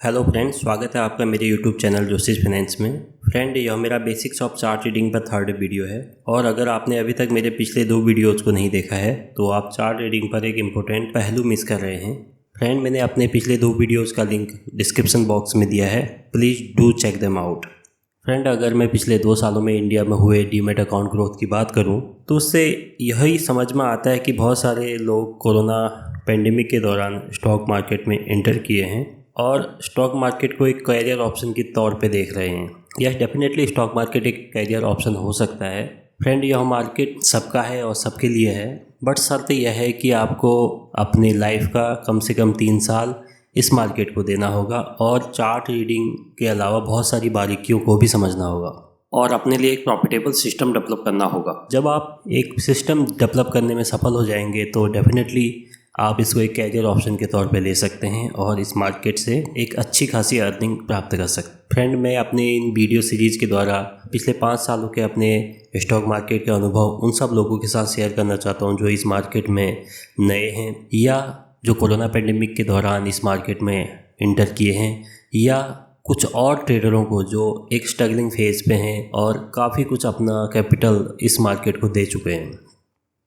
Hello friend, स्वागत है आपका मेरे यूट्यूब चैनल जोशीस फाइनेंस में। फ्रेंड, यह मेरा बेसिक्स ऑफ चार्ट रीडिंग पर थर्ड वीडियो है और अगर आपने अभी तक मेरे पिछले 2 वीडियोज़ को नहीं देखा है तो आप चार्ट रीडिंग पर एक इम्पोर्टेंट पहलू मिस कर रहे हैं। फ्रेंड, मैंने अपने पिछले 2 वीडियोज़ का लिंक डिस्क्रिप्शन बॉक्स में दिया है, please do check them out. Friend, अगर मैं पिछले 2 सालों में इंडिया में हुए डीमैट अकाउंट ग्रोथ की बात करूं तो उससे यही समझ में आता है कि बहुत सारे लोग कोरोना पेंडेमिक के दौरान स्टॉक मार्केट में एंटर किए हैं और स्टॉक मार्केट को एक करियर ऑप्शन के तौर पे देख रहे हैं। यह डेफिनेटली स्टॉक मार्केट एक करियर ऑप्शन हो सकता है। फ्रेंड, यह मार्केट सबका है और सबके लिए है, बट शर्त यह है कि आपको अपनी लाइफ का कम से कम 3 साल इस मार्केट को देना होगा और चार्ट रीडिंग के अलावा बहुत सारी बारीकियों को भी समझना होगा और अपने लिए एक प्रॉफिटेबल सिस्टम डेवलप करना होगा। जब आप एक सिस्टम डेवलप करने में सफल हो जाएंगे तो डेफिनेटली आप इसको एक कैरियर ऑप्शन के तौर पे ले सकते हैं और इस मार्केट से एक अच्छी खासी अर्निंग प्राप्त कर सकते हैं। फ्रेंड, मैं अपने इन वीडियो सीरीज़ के द्वारा पिछले 5 सालों के अपने स्टॉक मार्केट के अनुभव उन सब लोगों के साथ शेयर करना चाहता हूं जो इस मार्केट में नए हैं या जो कोरोना पेंडेमिक के दौरान इस मार्केट में इंटर किए हैं या कुछ और ट्रेडरों को जो एक स्ट्रगलिंग फेज पे हैं और काफ़ी कुछ अपना कैपिटल इस मार्केट को दे चुके हैं।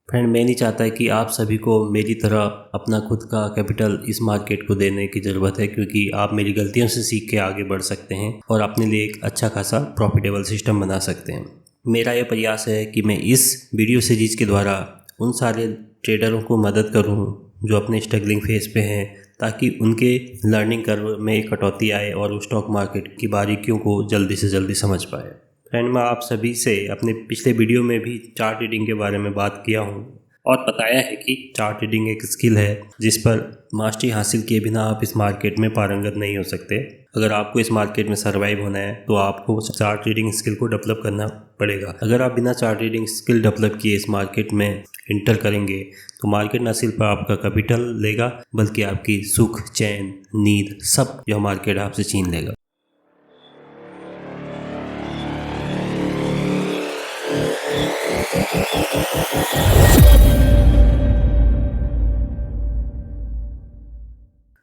फ्रेंड, मैं नहीं चाहता कि आप सभी को मेरी तरह अपना खुद का कैपिटल इस मार्केट को देने की ज़रूरत है, क्योंकि आप मेरी गलतियों से सीख के आगे बढ़ सकते हैं और अपने लिए एक अच्छा खासा प्रॉफिटेबल सिस्टम बना सकते हैं। मेरा ये प्रयास है कि मैं इस वीडियो सीरीज़ के द्वारा उन सारे ट्रेडरों को मदद करूं जो अपने स्ट्रगलिंग फेज पे हैं, ताकि उनके लर्निंग कर्व में एक कटौती आए और वो स्टॉक मार्केट की बारीकियों को जल्दी से जल्दी समझ पाए। फ्रेंड, मैं आप सभी से अपने पिछले वीडियो में भी चार्ट रीडिंग के बारे में बात किया हूँ और बताया है कि चार्ट रीडिंग एक स्किल है जिस पर मास्टरी हासिल किए बिना आप इस मार्केट में पारंगत नहीं हो सकते। अगर आपको इस मार्केट में सर्वाइव होना है तो आपको चार्ट रीडिंग स्किल को डेवलप करना पड़ेगा। अगर आप बिना चार्ट रीडिंग स्किल डेवलप किए इस मार्केट में इंटर करेंगे तो मार्केट न सिर्फ आपका कैपिटल लेगा बल्कि आपकी सुख, चैन, नींद सब यह मार्केट आपसे छीन लेगा।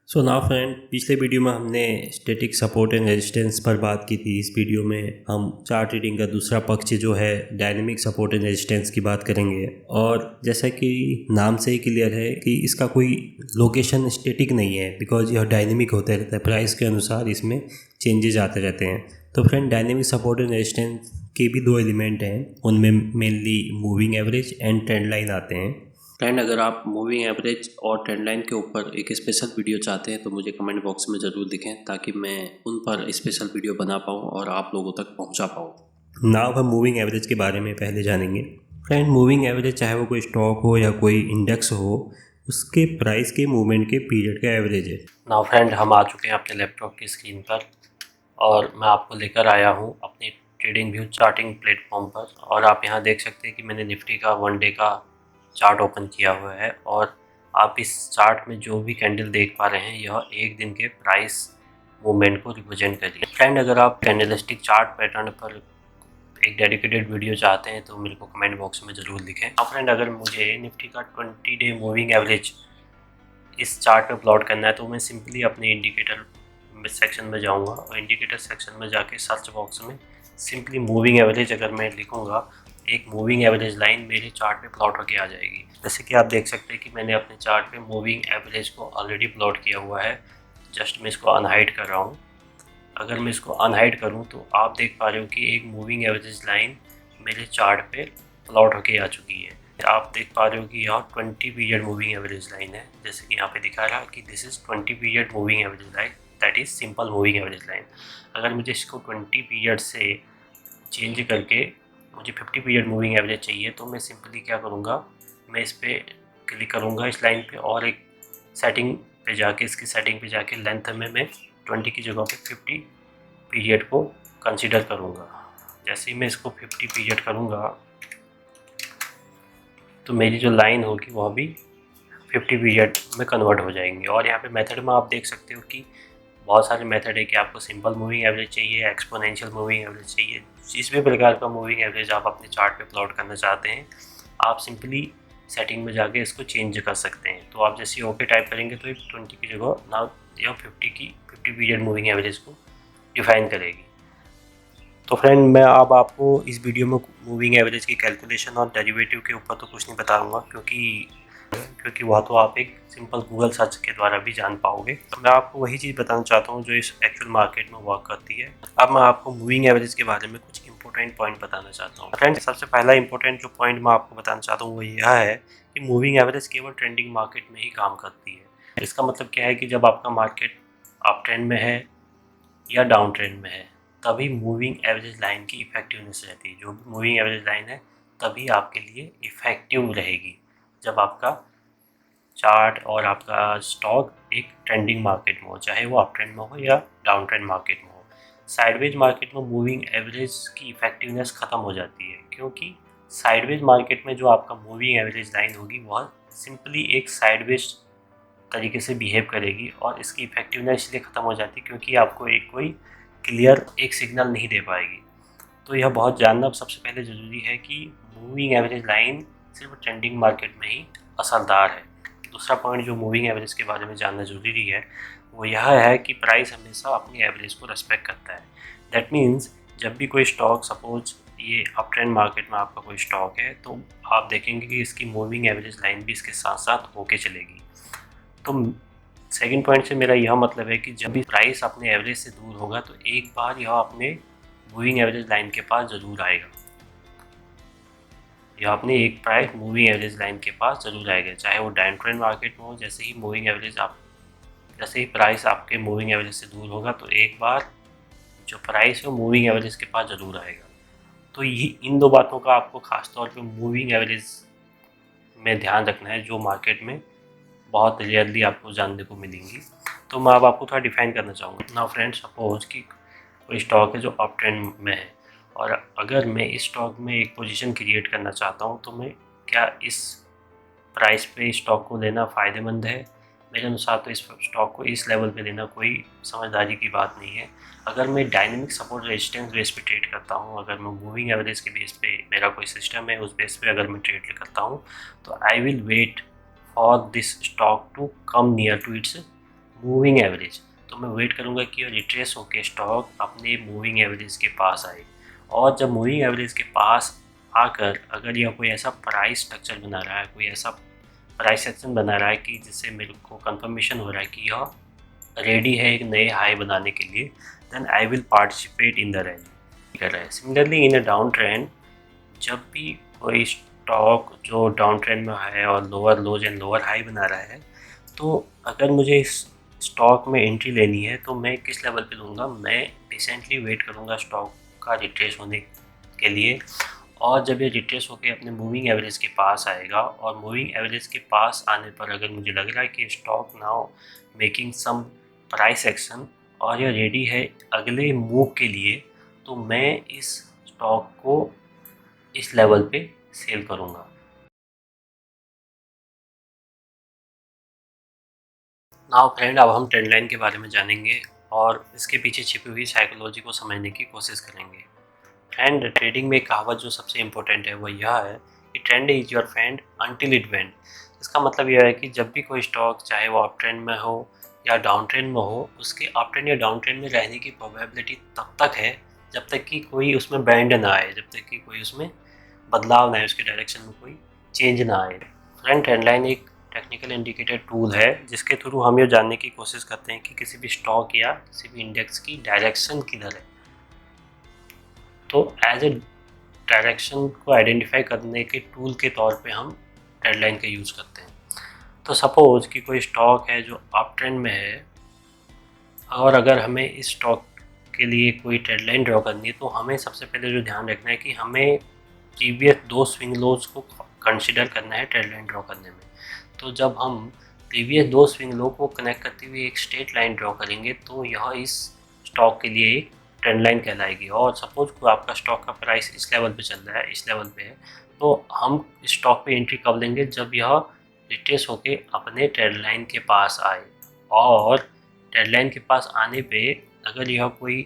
सो नाउ फ्रेंड, पिछले वीडियो में हमने स्टैटिक सपोर्ट एंड रेजिस्टेंस पर बात की थी। इस वीडियो में हम चार्ट रीडिंग का दूसरा पक्ष जो है डायनेमिक सपोर्ट एंड रेजिस्टेंस की बात करेंगे। और जैसा कि नाम से ही क्लियर है कि इसका कोई लोकेशन स्टैटिक नहीं है, बिकॉज यह डायनेमिक होता रहता है, प्राइस के अनुसार इसमें चेंजेस आते रहते हैं। तो friend, dynamic support and resistance के भी 2 एलिमेंट हैं, उनमें mainly moving average and trend line आते हैं। फ्रेंड, अगर आप मूविंग एवरेज और ट्रेंड लाइन के ऊपर एक स्पेशल वीडियो चाहते हैं तो मुझे कमेंट बॉक्स में ज़रूर लिखें, ताकि मैं उन पर स्पेशल वीडियो बना पाऊँ और आप लोगों तक पहुँचा पाऊँ। नाउ हम मूविंग एवरेज के बारे में पहले जानेंगे। फ्रेंड, मूविंग एवरेज चाहे वो कोई स्टॉक हो या कोई इंडेक्स हो, उसके प्राइस के मूवमेंट के पीरियड का एवरेज है। नाउ फ्रेंड, हम आ चुके हैं अपने लैपटॉप की स्क्रीन पर और मैं आपको लेकर आया हूँ अपने ट्रेडिंग व्यू चार्टिंग प्लेटफॉर्म पर। और आप यहाँ देख सकते हैं कि मैंने निफ्टी का 1 डे का चार्ट ओपन किया हुआ है और आप इस चार्ट में जो भी कैंडल देख पा रहे हैं यह एक दिन के प्राइस मूवमेंट को रिप्रेजेंट कर रही है। फ्रेंड, अगर आप कैंडलस्टिक चार्ट पैटर्न पर एक डेडिकेटेड वीडियो चाहते हैं तो मेरे को कमेंट बॉक्स में ज़रूर लिखें। अब फ्रेंड, अगर मुझे निफ्टी का 20 डे मूविंग एवरेज इस चार्ट पे प्लॉट करना है तो मैं सिंपली अपने इंडिकेटर सेक्शन में जाऊंगा और इंडिकेटर सेक्शन में जाके सर्च बॉक्स में सिंपली मूविंग एवरेज अगर मैं लिखूंगा, एक मूविंग एवरेज लाइन मेरे चार्ट पे प्लॉट होके आ जाएगी। जैसे कि आप देख सकते हैं कि मैंने अपने चार्ट पे मूविंग एवरेज को ऑलरेडी प्लॉट किया हुआ है। जस्ट मैं इसको अनहाइड कर रहा हूँ। अगर मैं इसको अनहाइड करूँ तो आप देख पा रहे हो कि एक मूविंग एवरेज लाइन मेरे चार्ट पे प्लॉट होके आ चुकी है। आप देख पा रहे हो कि यहाँ 20 पीरियड मूविंग एवरेज लाइन है, जैसे कि यहाँ पे दिखा रहा है कि this is 20 period moving average line, that is simple moving average line. अगर मुझे इसको 20 पीरियड से चेंज करके मुझे 50 पीरियड मूविंग एवरेज चाहिए तो मैं सिंपली क्या करूँगा, मैं इस पर क्लिक करूँगा इस लाइन पे और एक सेटिंग पे जाके इसकी सेटिंग पे जाके लेंथ में मैं 20 की जगह पे 50 पीरियड को कंसीडर करूँगा। जैसे ही मैं इसको 50 पीरियड करूँगा तो मेरी जो लाइन होगी वह भी 50 पीरियड में कन्वर्ट हो जाएंगे। और यहाँ पे मेथड में आप देख सकते हो कि बहुत सारे मेथड है कि आपको सिंपल मूविंग एवरेज चाहिए, एक्सपोनेंशियल मूविंग एवरेज चाहिए। जिस भी प्रकार का मूविंग एवरेज आप अपने चार्ट पे प्लॉट करना चाहते हैं आप सिंपली सेटिंग में जाके इसको चेंज कर सकते हैं। तो आप जैसे ओके टाइप करेंगे तो 20 की जगह नाउ या 50 पीरियड मूविंग एवरेज को डिफाइन करेगी। तो फ्रेंड, मैं अब आपको इस वीडियो में मूविंग एवरेज की कैलकुलेशन और डेरिवेटिव के ऊपर तो कुछ नहीं बताऊंगा, क्योंकि वह तो आप एक सिंपल गूगल सर्च के द्वारा भी जान पाओगे। तो मैं आपको वही चीज़ बताना चाहता हूँ जो इस एक्चुअल मार्केट में वर्क करती है। अब मैं आपको मूविंग एवरेज के बारे में कुछ इंपॉर्टेंट पॉइंट बताना चाहता हूँ। फ्रेंड, सबसे पहला इंपॉर्टेंट जो पॉइंट मैं आपको बताना चाहता हूँ वो यह है कि मूविंग एवरेज केवल ट्रेंडिंग मार्केट में ही काम करती है। इसका मतलब क्या है कि जब आपका मार्केट अप ट्रेंड में है या डाउन ट्रेंड में है, तभी मूविंग एवरेज लाइन की इफेक्टिवनेस रहती है। जो भी मूविंग एवरेज लाइन है तभी आपके लिए इफेक्टिव रहेगी जब आपका चार्ट और आपका स्टॉक एक ट्रेंडिंग मार्केट में हो, चाहे वो अप ट्रेंड में हो या डाउन ट्रेंड मार्केट में हो। साइडवेज मार्केट में मूविंग एवरेज की इफेक्टिवनेस ख़त्म हो जाती है, क्योंकि साइडवेज मार्केट में जो आपका मूविंग एवरेज लाइन होगी वह सिंपली एक साइडवेज तरीके से बिहेव करेगी, और इसकी इफेक्टिवनेस इसलिए ख़त्म हो जाती है क्योंकि आपको एक कोई क्लियर एक सिग्नल नहीं दे पाएगी। तो यह बहुत जानना सबसे पहले ज़रूरी है कि मूविंग एवरेज लाइन सिर्फ ट्रेंडिंग मार्केट में ही असरदार है। दूसरा पॉइंट जो मूविंग एवरेज के बारे में जानना ज़रूरी है वो यह है कि प्राइस हमेशा अपनी एवरेज को रेस्पेक्ट करता है। दैट मीन्स जब भी कोई स्टॉक, सपोज ये अप ट्रेंड मार्केट में आपका कोई स्टॉक है, तो आप देखेंगे कि इसकी मूविंग एवरेज लाइन भी इसके साथ साथ होके चलेगी। तो सेकंड पॉइंट से मेरा यह मतलब है कि जब भी प्राइस अपने एवरेज से दूर होगा तो एक बार यह अपने मूविंग एवरेज लाइन के पास ज़रूर आएगा। यह अपने एक प्राइस मूविंग एवरेज लाइन के पास ज़रूर आएगा, चाहे वो डाउन ट्रेंड मार्केट में हो। जैसे ही प्राइस आपके मूविंग एवरेज से दूर होगा तो एक बार जो प्राइस है वो मूविंग एवरेज के पास ज़रूर आएगा। तो ये इन दो बातों का आपको खासतौर पे मूविंग एवरेज में ध्यान रखना है, जो मार्केट में बहुत रेयरली आपको जानने को मिलेंगी। तो मैं अब आपको थोड़ा डिफाइन करना चाहूँगा। नाउ फ्रेंड, सपोज कि कोई स्टॉक है जो अप ट्रेंड में है, और अगर मैं इस स्टॉक में एक पोजीशन क्रिएट करना चाहता हूँ तो मैं क्या इस प्राइस पे स्टॉक को लेना फ़ायदेमंद है? मेरे अनुसार तो इस स्टॉक को इस लेवल पे लेना कोई समझदारी की बात नहीं है। अगर मैं डायनेमिक सपोर्ट रेजिस्टेंस बेस पे ट्रेड करता हूँ, अगर मैं मूविंग एवरेज के बेस पे मेरा कोई सिस्टम है उस बेस पे अगर मैं ट्रेड करता हूँ, तो I will wait for this stock to come near to its moving average. तो मैं वेट करूँगा कि रिट्रेस होकर स्टॉक अपने मूविंग एवरेज के पास आए, और जब मूविंग एवरेज के पास आकर अगर यह कोई ऐसा प्राइस स्ट्रक्चर बना रहा है, कोई ऐसा प्राइस एक्शन बना रहा है कि जिससे मेरे को कंफर्मेशन हो रहा है कि यह रेडी है एक नए हाई बनाने के लिए, then I will participate in the rally कर रहा है। Similarly in a down trend, जब भी कोई स्टॉक जो डाउन ट्रेंड में है और lower lodge and lower high बना रहा है, तो अगर मुझे इस स्टॉक में एंट्री लेनी है तो मैं किस लेवल पे लूँगा? मैं पेशेंटली वेट करूँगा स्टॉक का रिट्रेस होने के लिए, और जब ये रिट्रेस होकर अपने मूविंग एवरेज के पास आएगा, और मूविंग एवरेज के पास आने पर अगर मुझे लग रहा है कि stock now making some price action और ये रेडी है अगले मूव के लिए, तो मैं इस स्टॉक को इस लेवल पे सेल करूँगा। नाउ फ्रेंड, अब हम ट्रेंड लाइन के बारे में जानेंगे और इसके पीछे छिपी हुई साइकोलॉजी को समझने की कोशिश करेंगे। फ्रेंड, ट्रेडिंग में एक कहावत जो सबसे इम्पोर्टेंट है वो यह है कि trend is your friend until it went. इसका मतलब यह है कि जब भी कोई स्टॉक, चाहे वो अप ट्रेंड में हो या डाउन ट्रेंड में हो, उसके अप ट्रेंड या डाउन ट्रेंड में रहने की प्रोबेबिलिटी तब तक है जब तक कि कोई उसमें बैंड ना आए, जब तक कि कोई उसमें बदलाव ना आए, उसके डायरेक्शन में कोई चेंज ना आए। फ्रेंड, ट्रेंड लाइन एक टेक्निकल इंडिकेटर टूल है जिसके थ्रू हम ये जानने की कोशिश करते हैं कि किसी भी स्टॉक या किसी भी इंडेक्स की डायरेक्शन किधर है। तो एज ए डायरेक्शन को आइडेंटिफाई करने के टूल के तौर पे हम ट्रेंड लाइन का यूज़ करते हैं। तो सपोज कि कोई स्टॉक है जो अप ट्रेंड में है, और अगर हमें इस स्टॉक के लिए कोई ट्रेंड लाइन ड्रॉ करनी है, तो हमें सबसे पहले जो ध्यान रखना है कि हमें प्रीवियस 2 स्विंग लोज को कंसिडर करना है ट्रेंड लाइन ड्रॉ करने में। तो जब हम प्रीवियस 2 स्विंग लो को कनेक्ट करते हुए एक स्ट्रेट लाइन ड्रॉ करेंगे तो यह इस स्टॉक के लिए एक ट्रेंड लाइन कहलाएगी। और सपोज को आपका स्टॉक का प्राइस इस लेवल पे चल रहा है, इस लेवल पे है, तो हम स्टॉक पे एंट्री कब लेंगे? जब यह रिट्रेस होके अपने ट्रेंड लाइन के पास आए, और ट्रेंड लाइन के पास आने पे अगर यह कोई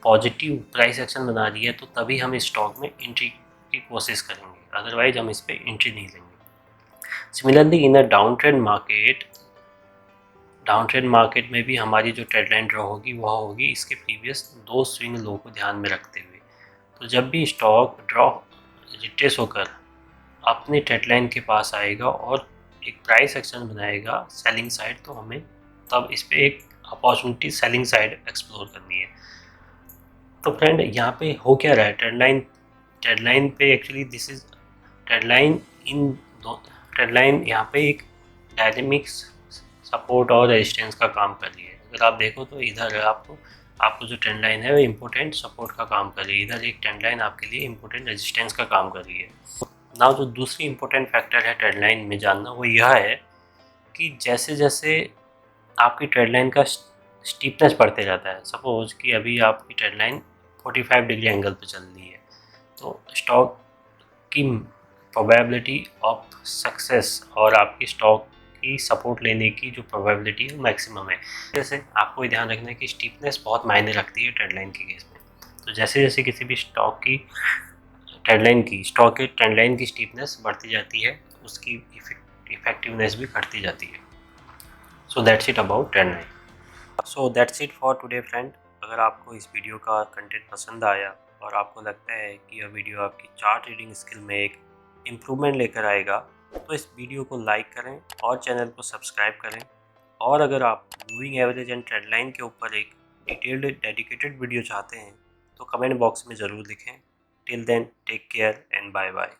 पॉजिटिव प्राइस एक्शन बना रही है तो तभी हम इस स्टॉक में एंट्री की कोशिश करेंगे, अदरवाइज हम इस पर एंट्री नहीं लेंगे। Similarly in a down trend market, down trend market में भी हमारी जो ट्रेड लाइन ड्रॉ होगी वह होगी इसके प्रीवियस 2 स्विंग लो को ध्यान में रखते हुए। तो जब भी स्टॉक ड्रॉ रिट्रेस होकर अपनी ट्रेड लाइन के पास आएगा और एक प्राइस एक्शन बनाएगा सेलिंग साइड, तो हमें तब इस पे एक अपॉर्चुनिटी सेलिंग साइड एक्सप्लोर करनी है। तो फ्रेंड यहाँ पे हो क्या रहा है, ट्रेड लाइन पे actually this is trade line in trade line यहाँ पे एक डायनेमिक्स सपोर्ट और रेजिस्टेंस का काम कर रही है। अगर आप देखो तो इधर आपको जो ट्रेंड लाइन है वो इम्पोर्टेंट सपोर्ट का काम कर रही है, इधर एक ट्रेंड लाइन आपके लिए इम्पोर्टेंट रेजिस्टेंस का काम कर रही है। नाउ जो दूसरी इम्पोर्टेंट फैक्टर है ट्रेंड लाइन में जानना, वो यह है कि जैसे जैसे आपकी ट्रेंड लाइन का स्टीपनेस बढ़ते जाता है, सपोज कि अभी आपकी ट्रेंड लाइन 45 डिग्री एंगल पे चल रही है, तो स्टॉक की प्रोबेबिलिटी ऑफ सक्सेस और आपकी स्टॉक की सपोर्ट लेने की जो प्रोबेबिलिटी है मैक्सिमम है। जैसे आपको ध्यान रखना है कि स्टीपनेस बहुत मायने रखती है ट्रेंड लाइन के केस में। तो जैसे जैसे किसी भी स्टॉक की ट्रेंड लाइन की स्टीपनेस बढ़ती जाती है, उसकी इफेक्टिवनेस भी घटती जाती है। So that's it about trend line. So that's it for today friend. अगर आपको इस वीडियो का कंटेंट पसंद आया और आपको लगता है कि यह वीडियो आपकी चार्ट रीडिंग स्किल में एक इम्प्रूवमेंट लेकर आएगा, तो इस वीडियो को लाइक करें और चैनल को सब्सक्राइब करें। और अगर आप moving average and trend line के ऊपर एक डिटेल्ड डेडिकेटेड वीडियो चाहते हैं तो कमेंट बॉक्स में ज़रूर लिखें। Till then take care and bye bye.